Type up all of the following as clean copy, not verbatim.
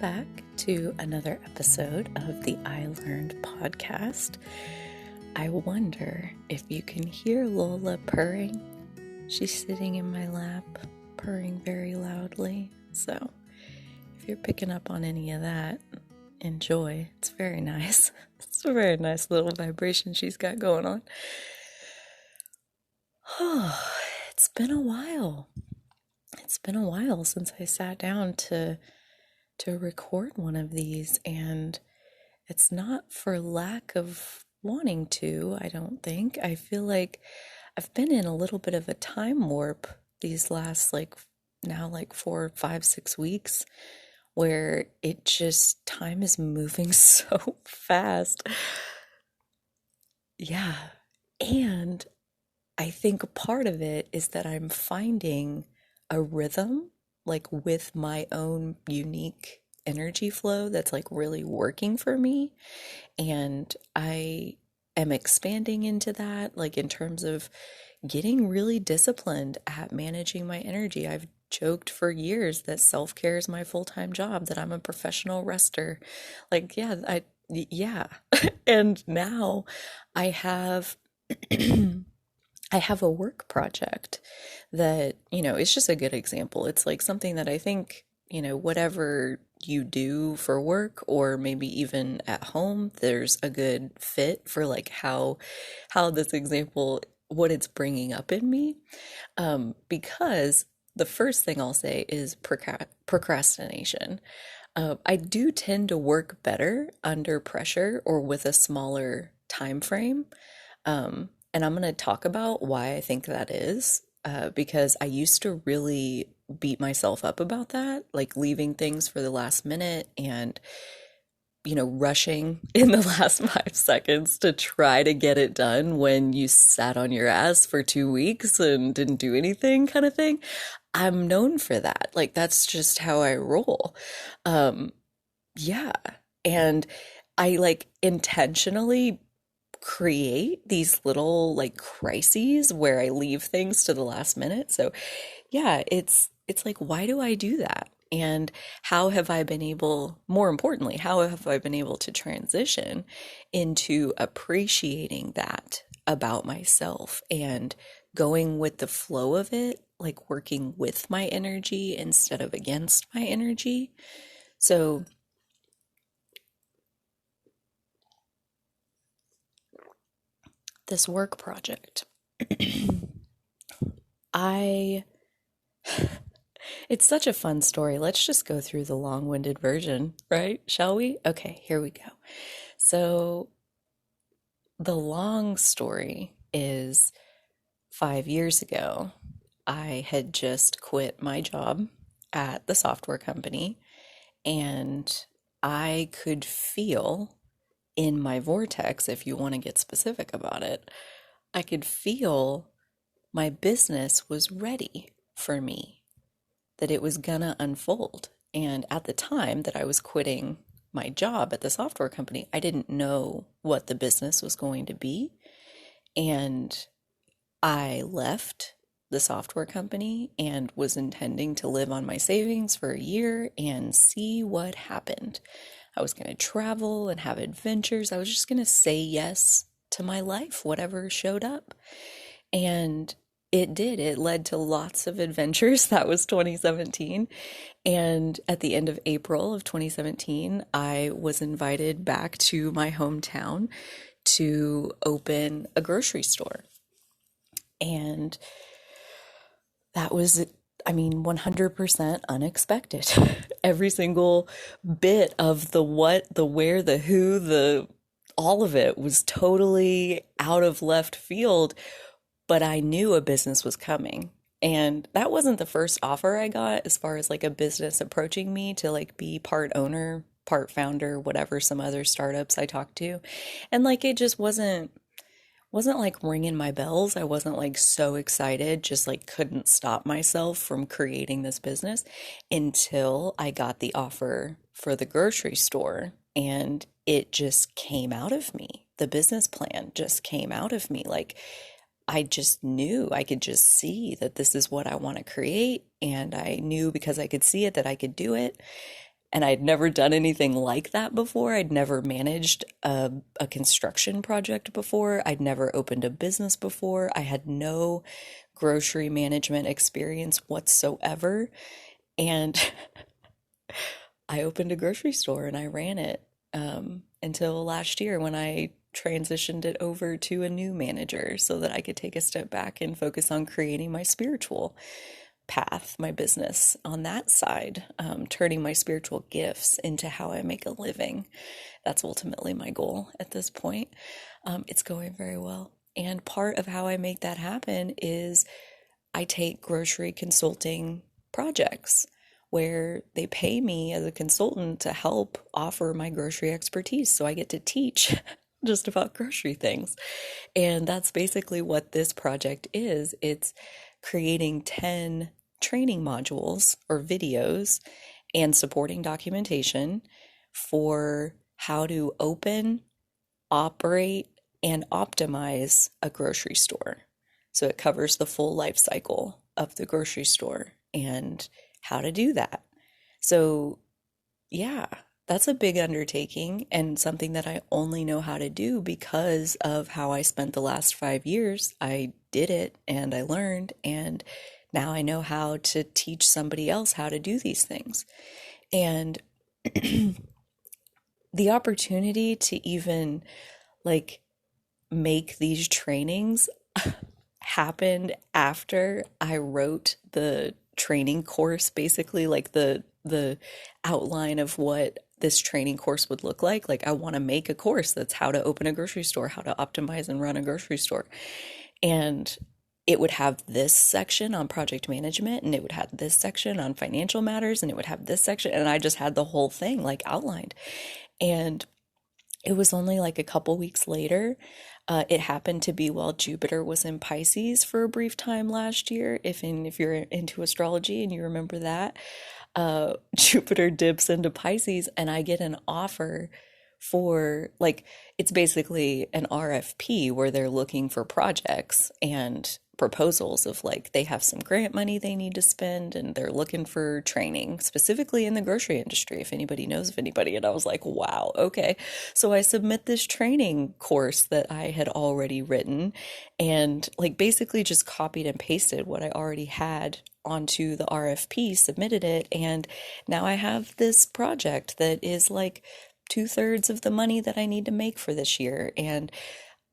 back to another episode of the I Learned podcast. I wonder if you can hear Lola purring. She's sitting in my lap, purring very loudly. So if you're picking up on any of that, enjoy. It's very nice. It's a very nice little vibration she's got going on. Oh, it's been a while. It's been a while since I sat down to record one of these, and it's not for lack of wanting to, I don't think. I feel like I've been in a little bit of a time warp these last 4, 5, 6 weeks, where time is moving so fast. Yeah. And I think part of it is that I'm finding a rhythm, with my own unique energy flow that's really working for me. And I am expanding into that, in terms of getting really disciplined at managing my energy. I've joked for years that self-care is my full-time job, that I'm a professional rester. Yeah. And now I have I have a work project that, it's just a good example. It's something that I think, whatever you do for work or maybe even at home, there's a good fit for how this example, what it's bringing up in me. Because the first thing I'll say is procrastination. I do tend to work better under pressure or with a smaller time frame. And I'm going to talk about why I think that is, because I used to really beat myself up about that, leaving things for the last minute and, rushing in the last 5 seconds to try to get it done when you sat on your ass for 2 weeks and didn't do anything, kind of thing. I'm known for that. That's just how I roll. Yeah. And I intentionally create these little crises where I leave things to the last minute. So yeah, it's why do I do that? And how have I been able, more importantly, how have I been able to transition into appreciating that about myself and going with the flow of it, working with my energy instead of against my energy? So this work project, it's such a fun story. Let's just go through the long-winded version, right? Shall we? Okay, here we go. So the long story is 5 years ago, I had just quit my job at the software company, and I could feel in my vortex, if you want to get specific about it, I could feel my business was ready for me, that it was gonna unfold. And at the time that I was quitting my job at the software company, I didn't know what the business was going to be. And I left the software company and was intending to live on my savings for a year and see what happened. I was going to travel and have adventures. I was just going to say yes to my life, whatever showed up. And it did. It led to lots of adventures. That was 2017. And at the end of April of 2017, I was invited back to my hometown to open a grocery store. And that was 100% unexpected. Every single bit of the what, the where, the who, all of it was totally out of left field, but I knew a business was coming. And that wasn't the first offer I got as far as a business approaching me to be part owner, part founder, whatever, some other startups I talked to. And it just wasn't ringing my bells. I wasn't so excited, just couldn't stop myself from creating this business until I got the offer for the grocery store, and it just came out of me. The business plan just came out of me. I just knew, I could just see that this is what I want to create, and I knew because I could see it that I could do it. And I'd never done anything like that before. I'd never managed a construction project before. I'd never opened a business before. I had no grocery management experience whatsoever. And I opened a grocery store and I ran it until last year when I transitioned it over to a new manager so that I could take a step back and focus on creating my spiritual path, my business on that side, turning my spiritual gifts into how I make a living. That's ultimately my goal at this point. It's going very well. And part of how I make that happen is I take grocery consulting projects where they pay me as a consultant to help offer my grocery expertise. So I get to teach just about grocery things. And that's basically what this project is. It's creating 10 training modules or videos and supporting documentation for how to open, operate, and optimize a grocery store. So it covers the full life cycle of the grocery store and how to do that. So, yeah, that's a big undertaking and something that I only know how to do because of how I spent the last 5 years. I did it and I learned, and now I know how to teach somebody else how to do these things. And the opportunity to even like make these trainings happened after I wrote the training course, basically like the outline of what this training course would look like. Like I want to make a course that's how to open a grocery store, how to optimize and run a grocery store. And it would have this section on project management, and it would have this section on financial matters, and it would have this section, and I just had the whole thing like outlined. And it was only like a couple weeks later. It happened to be while Jupiter was in Pisces for a brief time last year. If you're into astrology and you remember that, Jupiter dips into Pisces, and I get an offer for like it's basically an RFP where they're looking for projects and proposals of like they have some grant money they need to spend and they're looking for training specifically in the grocery industry if anybody knows of anybody. And I was like, wow, okay. So I submit this training course that I had already written and like basically just copied and pasted what I already had onto the RFP, submitted it, and now I have this project that is like 2/3 of the money that I need to make for this year. And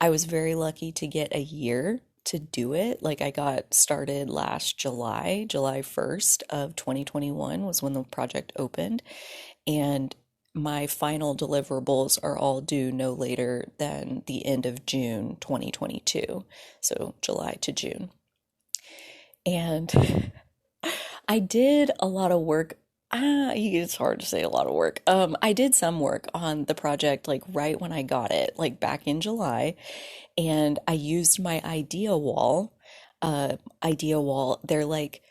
I was very lucky to get a year to do it. Like I got started last July 1st of 2021 was when the project opened. And my final deliverables are all due no later than the end of June 2022. So July to June. And I did a lot of work. It's hard to say a lot of work. I did some work on the project like right when I got it, like back in July, and I used my idea wall. Idea wall, they're like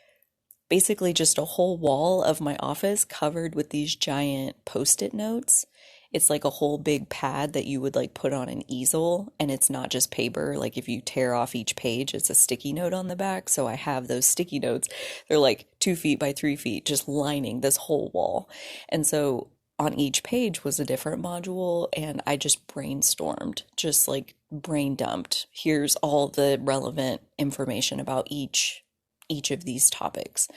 basically just a whole wall of my office covered with these giant post-it notes. It's like a whole big pad that you would like put on an easel, and it's not just paper. Like if you tear off each page, it's a sticky note on the back. So I have those sticky notes. They're like 2 feet by 3 feet, just lining this whole wall. And so on each page was a different module, and I just brainstormed, just like brain dumped. Here's all the relevant information about each of these topics.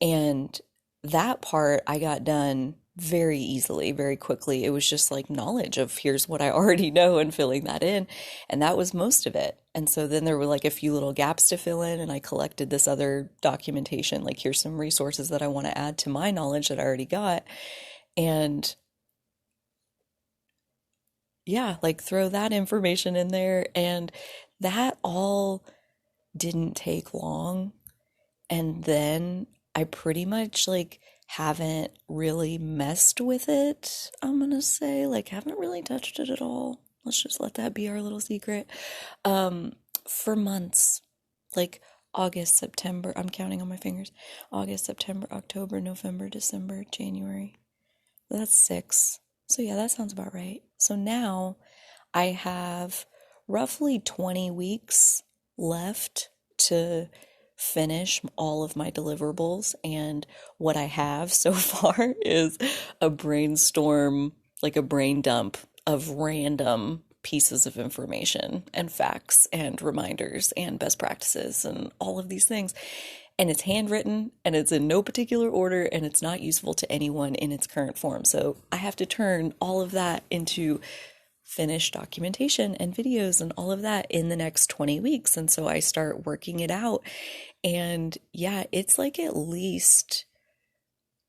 And that part I got done very easily, very quickly. It was just like knowledge of here's what I already know and filling that in. And that was most of it. And so then there were like a few little gaps to fill in, and I collected this other documentation. Like, here's some resources that I want to add to my knowledge that I already got. And yeah, like throw that information in there. And that all didn't take long. And then I pretty much like haven't really messed with it. I'm gonna say like haven't really touched it at all. Let's just let that be our little secret. For months, like August, September, I'm counting on my fingers. August, September, October, November, December, January. That's 6. So yeah, that sounds about right. So now I have roughly 20 weeks left to finish all of my deliverables. And what I have so far is a brainstorm, like a brain dump of random pieces of information and facts and reminders and best practices and all of these things. And it's handwritten and it's in no particular order and it's not useful to anyone in its current form. So I have to turn all of that into finished documentation and videos and all of that in the next 20 weeks. And so I start working it out. And yeah, it's like at least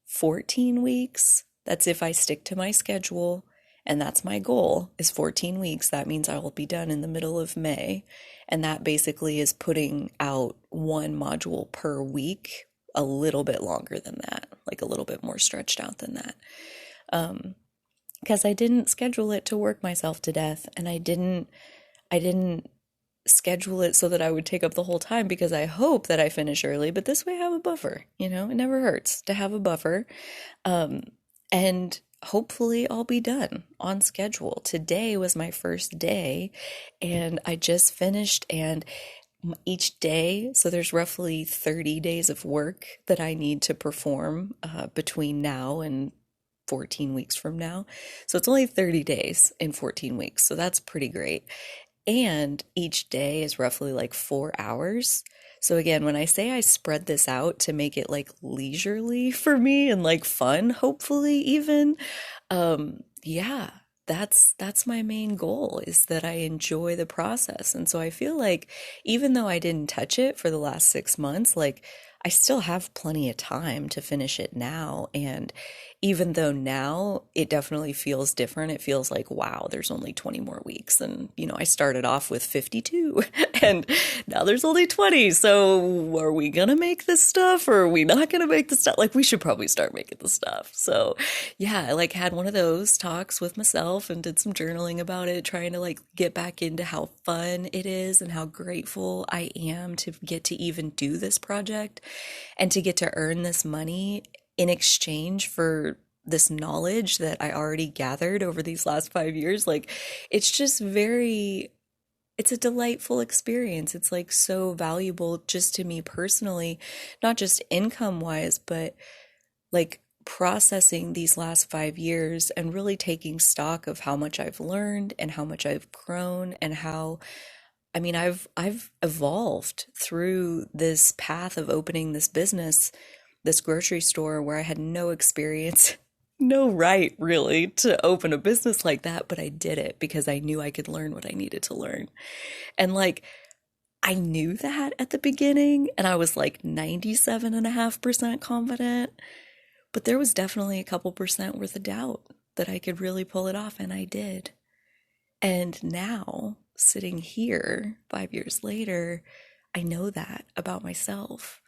14 weeks. That's if I stick to my schedule. And that's my goal is 14 weeks. That means I will be done in the middle of May. And that basically is putting out one module per week, a little bit longer than that, like a little bit more stretched out than that. Because I didn't schedule it to work myself to death, and I didn't schedule it so that I would take up the whole time because I hope that I finish early, but this way I have a buffer, it never hurts to have a buffer. And hopefully I'll be done on schedule. Today was my first day and I just finished, and each day, so there's roughly 30 days of work that I need to perform between now and 14 weeks from now. So it's only 30 days in 14 weeks. So that's pretty great. And each day is roughly like 4 hours. So again, when I say I spread this out to make it like leisurely for me and like fun, hopefully even, yeah, that's my main goal, is that I enjoy the process. And so I feel like even though I didn't touch it for the last 6 months, like I still have plenty of time to finish it now. And even though now it definitely feels different, it feels like, wow, there's only 20 more weeks. And, I started off with 52 and now there's only 20. So are we going to make this stuff or are we not going to make the stuff? Like, we should probably start making the stuff. So yeah, I like had one of those talks with myself and did some journaling about it, trying to like get back into how fun it is and how grateful I am to get to even do this project and to get to earn this money in exchange for this knowledge that I already gathered over these last 5 years. Like, it's just it's a delightful experience. It's like so valuable just to me personally, not just income wise, but like processing these last 5 years and really taking stock of how much I've learned and how much I've grown and how I've evolved through this path of opening this business, this grocery store where I had no experience, no right really to open a business like that, but I did it because I knew I could learn what I needed to learn. And like, I knew that at the beginning and I was like 97.5% confident, but there was definitely a couple percent worth of doubt that I could really pull it off, and I did. And now, sitting here 5 years later, I know that about myself.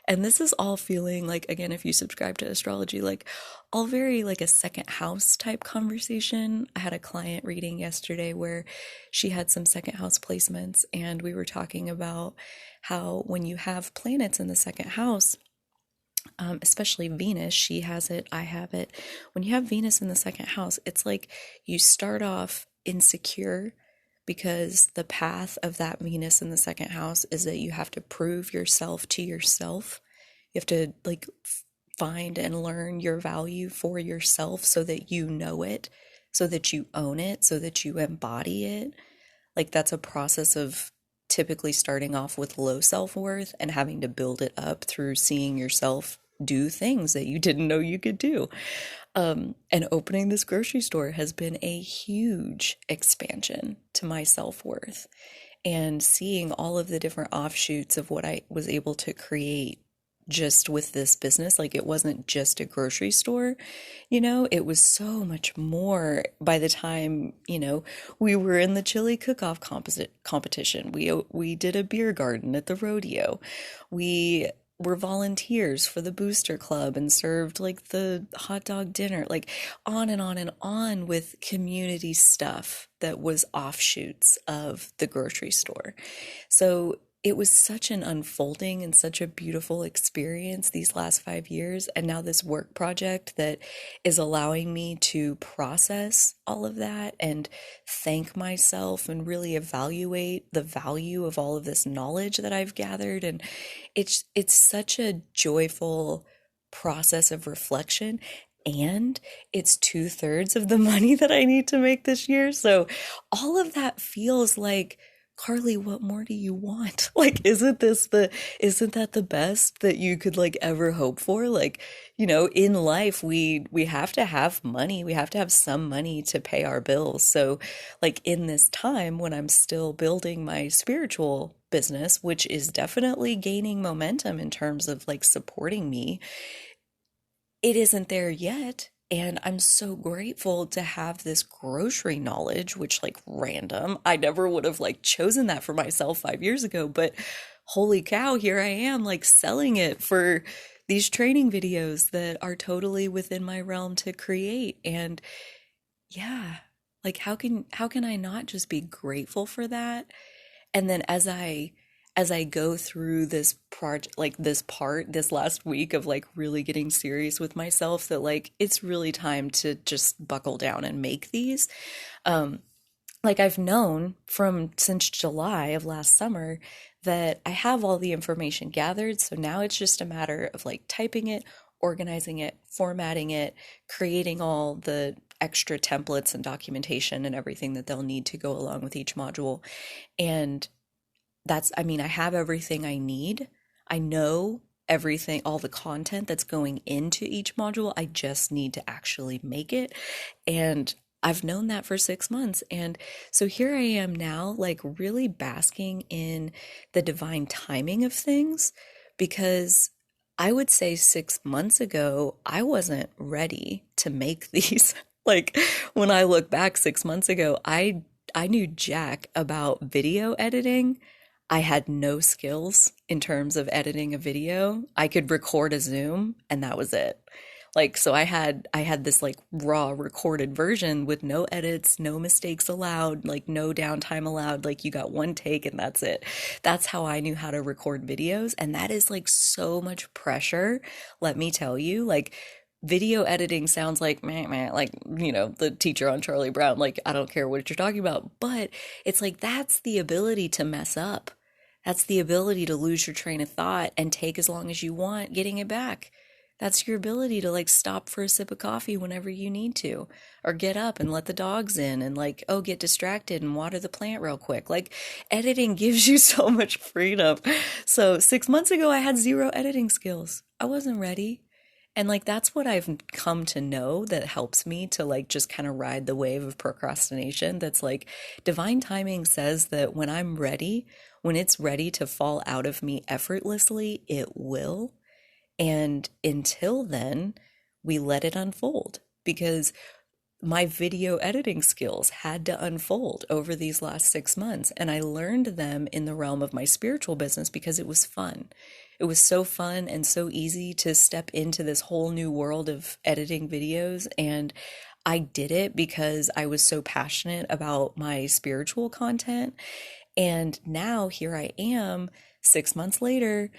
And this is all feeling like, again, if you subscribe to astrology, like all very like a second house type conversation. I had a client reading yesterday where she had some second house placements, and we were talking about how when you have planets in the second house, especially Venus, she has it, I have it. When you have Venus in the second house, it's like you start off insecure because the path of that Venus in the second house is that you have to prove yourself to yourself. You have to like find and learn your value for yourself so that you know it, so that you own it, so that you embody it. Like, that's a process of typically starting off with low self-worth and having to build it up through seeing yourself do things that you didn't know you could do. And opening this grocery store has been a huge expansion to my self-worth, and seeing all of the different offshoots of what I was able to create just with this business. Like, it wasn't just a grocery store, it was so much more by the time, we were in the chili cook-off competition. We did a beer garden at the rodeo. We were volunteers for the booster club and served like the hot dog dinner, like on and on with community stuff that was offshoots of the grocery store. So it was such an unfolding and such a beautiful experience these last 5 years. And now this work project that is allowing me to process all of that and thank myself and really evaluate the value of all of this knowledge that I've gathered. And it's such a joyful process of reflection. And it's 2/3 of the money that I need to make this year. So all of that feels like, Carly, what more do you want? Like, isn't that the best that you could like ever hope for? Like, in life we have to have money. We have to have some money to pay our bills. So, like in this time when I'm still building my spiritual business, which is definitely gaining momentum in terms of like supporting me, it isn't there yet. And I'm so grateful to have this grocery knowledge, which like random. I never would have like chosen that for myself 5 years ago, but holy cow, here I am like selling it for these training videos that are totally within my realm to create. And yeah, like how can I not just be grateful for that? And then as I go through this project, like this last week of like really getting serious with myself, that like it's really time to just buckle down and make these. Um, like I've known from since July of last summer that I have all the information gathered. So now it's just a matter of like typing it, organizing it, formatting it, creating all the extra templates and documentation and everything that they'll need to go along with each module. And I mean, I have everything I need. I know everything, all the content that's going into each module. I just need to actually make it. And I've known that for 6 months. And so here I am now, like really basking in the divine timing of things, because I would say 6 months ago, I wasn't ready to make these. Like when I look back 6 months ago, I knew jack about video editing. I had no skills in terms of editing a video. I could record a Zoom and that was it. Like so I had this like raw recorded version with no edits, no mistakes allowed, like no downtime allowed. Like you got one take and that's it. That's how I knew how to record videos, and that is like so much pressure, let me tell you. Like video editing sounds like meh, meh, like the teacher on Charlie Brown, like I don't care what you're talking about, but it's like that's the ability to mess up. That's the ability to lose your train of thought and take as long as you want getting it back. That's your ability to like stop for a sip of coffee whenever you need to, or get up and let the dogs in and like, oh, get distracted and water the plant real quick. Like editing gives you so much freedom. So 6 months ago, I had zero editing skills. I wasn't ready. And like that's what I've come to know that helps me to like just kind of ride the wave of procrastination. That's like divine timing says that when I'm ready, when it's ready to fall out of me effortlessly, it will. And until then, we let it unfold, because my video editing skills had to unfold over these last 6 months. And I learned them in the realm of my spiritual business because it was fun. It was so fun and so easy to step into this whole new world of editing videos. And I did it because I was so passionate about my spiritual content. And now here I am 6 months later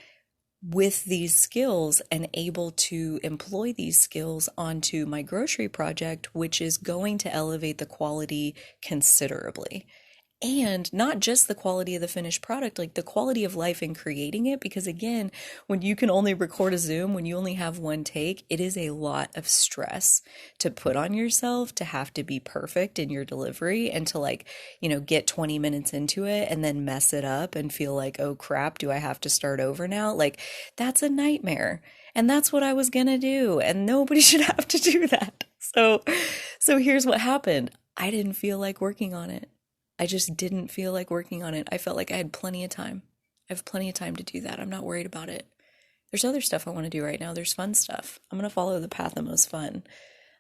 with these skills and able to employ these skills onto my grocery project, which is going to elevate the quality considerably. And not just the quality of the finished product, like the quality of life in creating it. Because again, when you can only record a Zoom, when you only have one take, it is a lot of stress to put on yourself to have to be perfect in your delivery and to like, get 20 minutes into it and then mess it up and feel like, oh crap, do I have to start over now? Like that's a nightmare. And that's what I was gonna do. And nobody should have to do that. So here's what happened. I didn't feel like working on it. I just didn't feel like working on it. I felt like I had plenty of time. I have plenty of time to do that. I'm not worried about it. There's other stuff I want to do right now. There's fun stuff. I'm going to follow the path of most fun.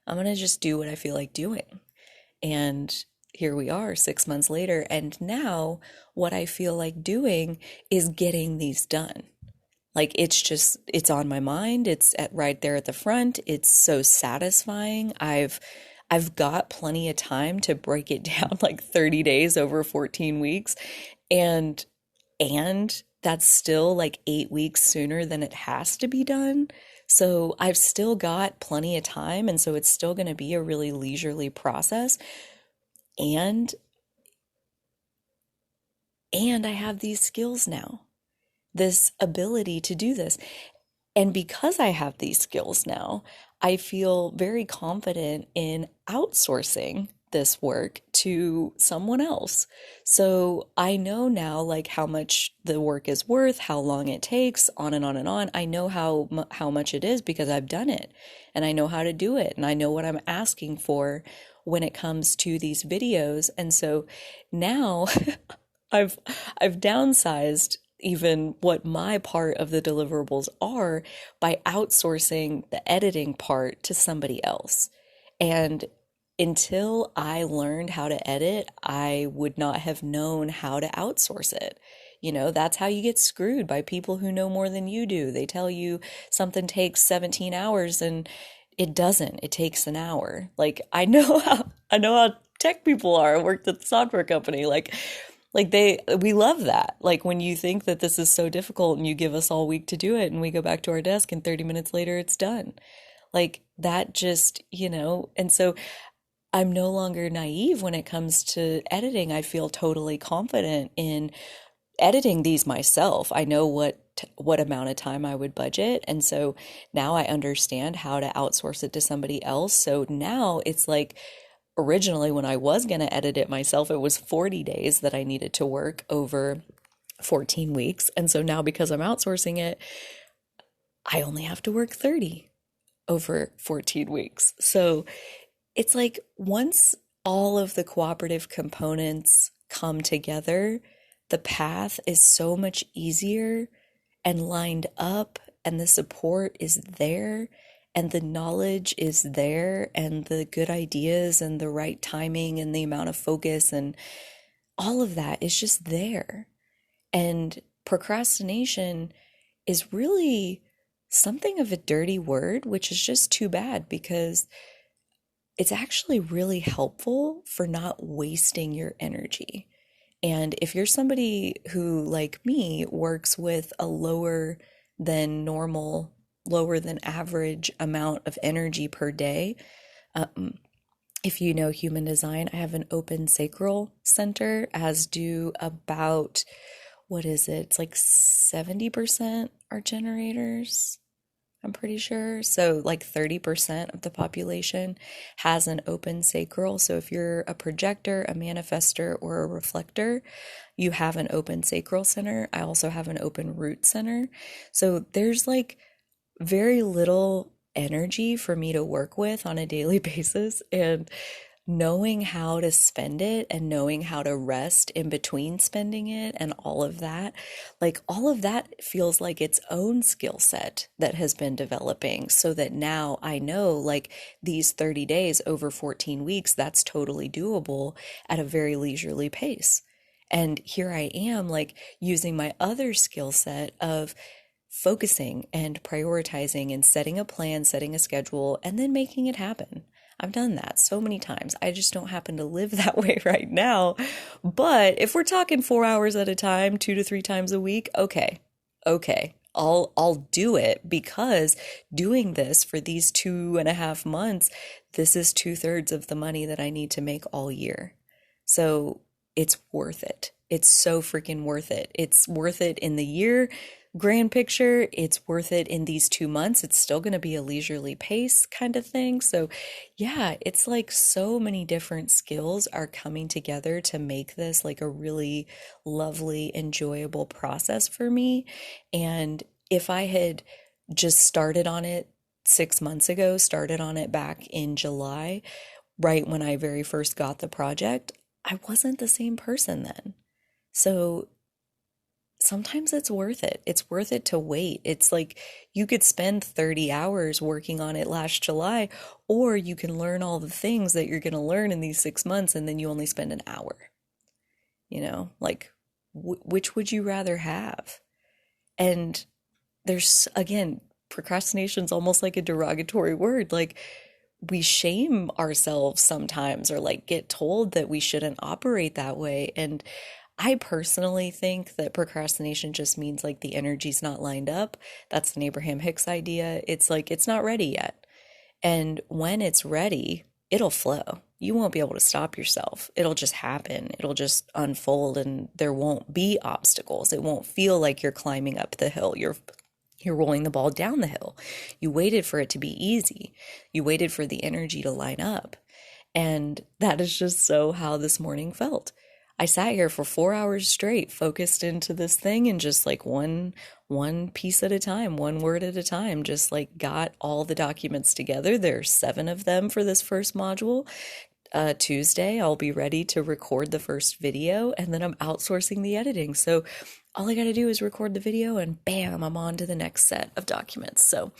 I'm going to just do what I feel like doing. And here we are 6 months later. And now what I feel like doing is getting these done. Like it's on my mind. It's right there at the front. It's so satisfying. I've got plenty of time to break it down like 30 days over 14 weeks. And that's still like 8 weeks sooner than it has to be done. So I've still got plenty of time. And so it's still going to be a really leisurely process. And I have these skills now, this ability to do this. And because I have these skills now, I feel very confident in outsourcing this work to someone else. So I know now like how much the work is worth, how long it takes, on and on and on. I know how much it is because I've done it and I know how to do it and I know what I'm asking for when it comes to these videos. And so now I've I've downsized even what my part of the deliverables are by outsourcing the editing part to somebody else. And until I learned how to edit, I would not have known how to outsource it. You know, that's how you get screwed by people who know more than you do. They tell you something takes 17 hours and it doesn't. It takes an hour. Like I know how tech people are. I worked at the software company. We love that. Like when you think that this is so difficult and you give us all week to do it and we go back to our desk and 30 minutes later it's done. Like that just, and so I'm no longer naive when it comes to editing. I feel totally confident in editing these myself. I know what amount of time I would budget, and so now I understand how to outsource it to somebody else. So now it's like originally when I was going to edit it myself, it was 40 days that I needed to work over 14 weeks. And so now because I'm outsourcing it, I only have to work 30 over 14 weeks. So it's like once all of the cooperative components come together, the path is so much easier and lined up, and the support is there, and the knowledge is there, and the good ideas, and the right timing, and the amount of focus, and all of that is just there. And procrastination is really something of a dirty word, which is just too bad because it's actually really helpful for not wasting your energy. And if you're somebody who, like me, works with a lower than normal, lower than average amount of energy per day, if you know human design, I have an open sacral center, as do about, what is it? It's like 70% are generators. I'm pretty sure. So like 30% of the population has an open sacral. So if you're a projector, a manifester, or a reflector, you have an open sacral center. I also have an open root center. So there's like very little energy for me to work with on a daily basis. And knowing how to spend it and knowing how to rest in between spending it and all of that, like all of that feels like its own skill set that has been developing, so that now I know like these 30 days over 14 weeks, that's totally doable at a very leisurely pace. And here I am like using my other skill set of focusing and prioritizing and setting a plan, setting a schedule, and then making it happen. I've done that so many times. I just don't happen to live that way right now. But if we're talking 4 hours at a time, 2 to 3 times a week, okay. I'll do it, because doing this for these 2.5 months, this is 2/3 of the money that I need to make all year. So it's worth it. It's so freaking worth it. It's worth it in the year grand picture. It's worth it in these 2 months. It's still going to be a leisurely pace kind of thing. So yeah, it's like so many different skills are coming together to make this like a really lovely, enjoyable process for me. And if I had just started on it 6 months ago, started on it back in July, right when I very first got the project, I wasn't the same person then. So sometimes it's worth it. It's worth it to wait. It's like you could spend 30 hours working on it last July, or you can learn all the things that you're going to learn in these 6 months and then you only spend an hour. Like which would you rather have? And there's, again, procrastination's almost like a derogatory word. Like we shame ourselves sometimes, or like get told that we shouldn't operate that way. And I personally think that procrastination just means like the energy's not lined up. That's an Abraham Hicks idea. It's like it's not ready yet. And when it's ready, it'll flow. You won't be able to stop yourself. It'll just happen. It'll just unfold and there won't be obstacles. It won't feel like you're climbing up the hill. You're rolling the ball down the hill. You waited for it to be easy. You waited for the energy to line up. And that is just so how this morning felt. I sat here for 4 hours straight, focused into this thing and just like one piece at a time, one word at a time, just like got all the documents together. There's 7 of them for this first module. Tuesday, I'll be ready to record the first video and then I'm outsourcing the editing. So all I got to do is record the video and bam, I'm on to the next set of documents. So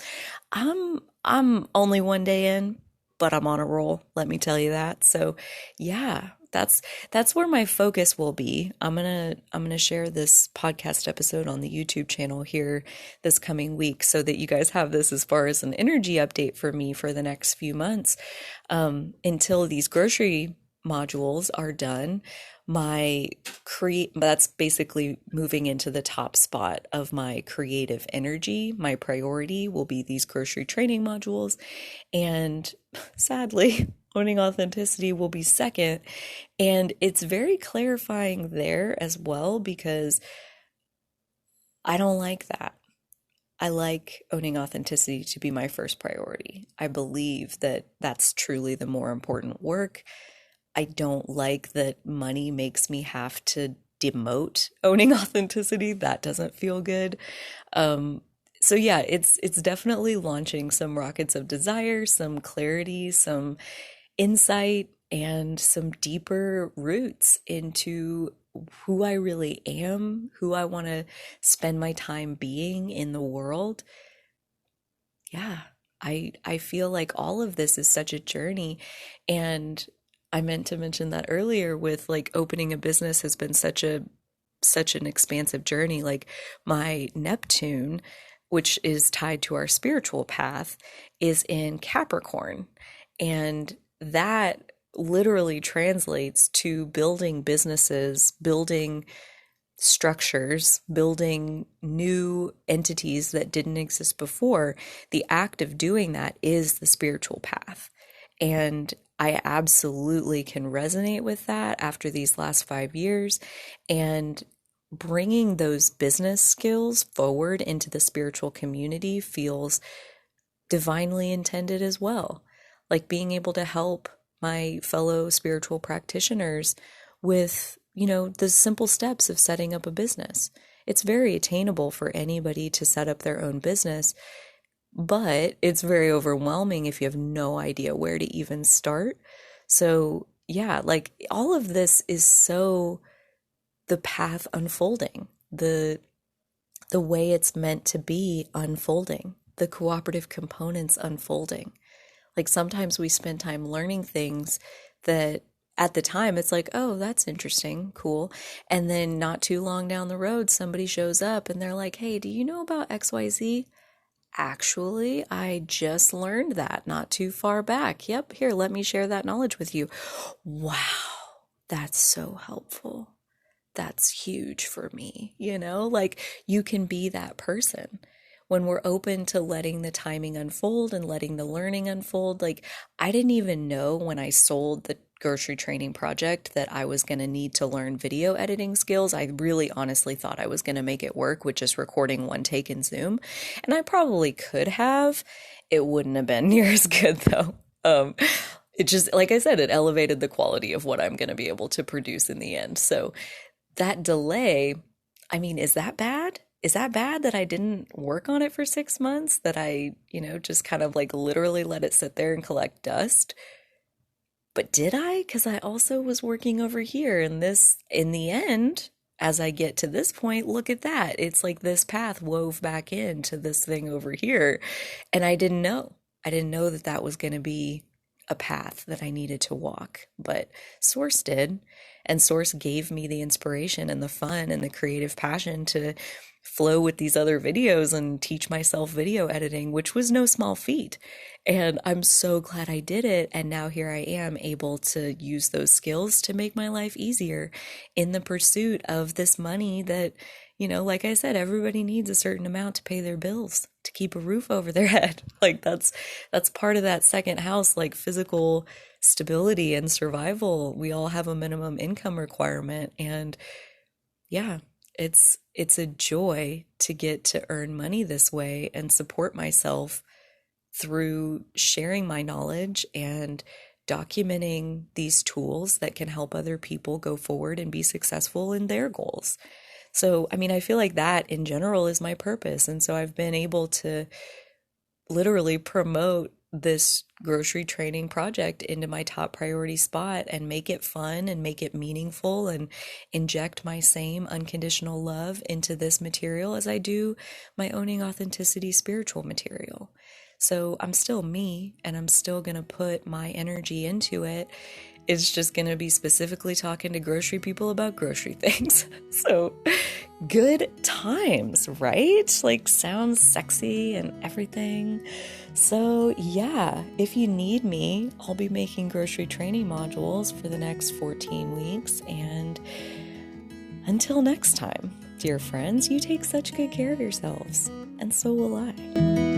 I'm only one day in, but I'm on a roll, let me tell you that. So yeah, that's where my focus will be. I'm gonna share this podcast episode on the YouTube channel here this coming week so that you guys have this as far as an energy update for me for the next few months, until these grocery modules are done. That's basically moving into the top spot of my creative energy. My priority will be these grocery training modules, and sadly, owning authenticity will be second. And it's very clarifying there as well because I don't like that. I like owning authenticity to be my first priority. I believe that that's truly the more important work. I don't like that money makes me have to demote owning authenticity. That doesn't feel good. So yeah, it's definitely launching some rockets of desire, some clarity, some insight, and some deeper roots into who I really am, who I want to spend my time being in the world. Yeah, I feel like all of this is such a journey, and I meant to mention that earlier with like opening a business has been such an expansive journey. Like my Neptune, which is tied to our spiritual path, is in Capricorn. And that literally translates to building businesses, building structures, building new entities that didn't exist before. The act of doing that is the spiritual path. And I absolutely can resonate with that after these last 5 years. And bringing those business skills forward into the spiritual community feels divinely intended as well. Like being able to help my fellow spiritual practitioners with, the simple steps of setting up a business. It's very attainable for anybody to set up their own business, but it's very overwhelming if you have no idea where to even start. So yeah, like all of this is so the path unfolding, the way it's meant to be unfolding, the cooperative components unfolding. Like sometimes we spend time learning things that at the time it's like, oh, that's interesting, cool. And then not too long down the road, somebody shows up and they're like, hey, do you know about XYZ? Actually, I just learned that not too far back. Yep, here, let me share that knowledge with you. Wow, that's so helpful. That's huge for me, like you can be that person when we're open to letting the timing unfold and letting the learning unfold. Like I didn't even know when I sold the grocery training project that I was going to need to learn video editing skills. I really honestly thought I was going to make it work with just recording one take in Zoom. And I probably could have. It wouldn't have been near as good though. It just, like I said, it elevated the quality of what I'm going to be able to produce in the end. So that delay, I mean, is that bad? Is that bad that I didn't work on it for 6 months? That I, just kind of like literally let it sit there and collect dust? But did I? Because I also was working over here, and this, in the end, as I get to this point, look at that. It's like this path wove back into this thing over here. And I didn't know. I didn't know that that was going to be a path that I needed to walk, but Source did. And Source gave me the inspiration and the fun and the creative passion to flow with these other videos and teach myself video editing, which was no small feat. And I'm so glad I did it. And now here I am able to use those skills to make my life easier in the pursuit of this money that, like I said, everybody needs a certain amount to pay their bills, to keep a roof over their head. Like that's part of that second house, like physical stability and survival. We all have a minimum income requirement, and yeah, it's a joy to get to earn money this way and support myself through sharing my knowledge and documenting these tools that can help other people go forward and be successful in their goals. So, I mean, I feel like that in general is my purpose. And so I've been able to literally promote this grocery training project into my top priority spot and make it fun and make it meaningful and inject my same unconditional love into this material as I do my owning authenticity spiritual material. So I'm still me, and I'm still going to put my energy into it. It's just going to be specifically talking to grocery people about grocery things. So good times, right? Like, sounds sexy and everything. So yeah, if you need me, I'll be making grocery training modules for the next 14 weeks. And until next time, dear friends, you take such good care of yourselves, and so will I.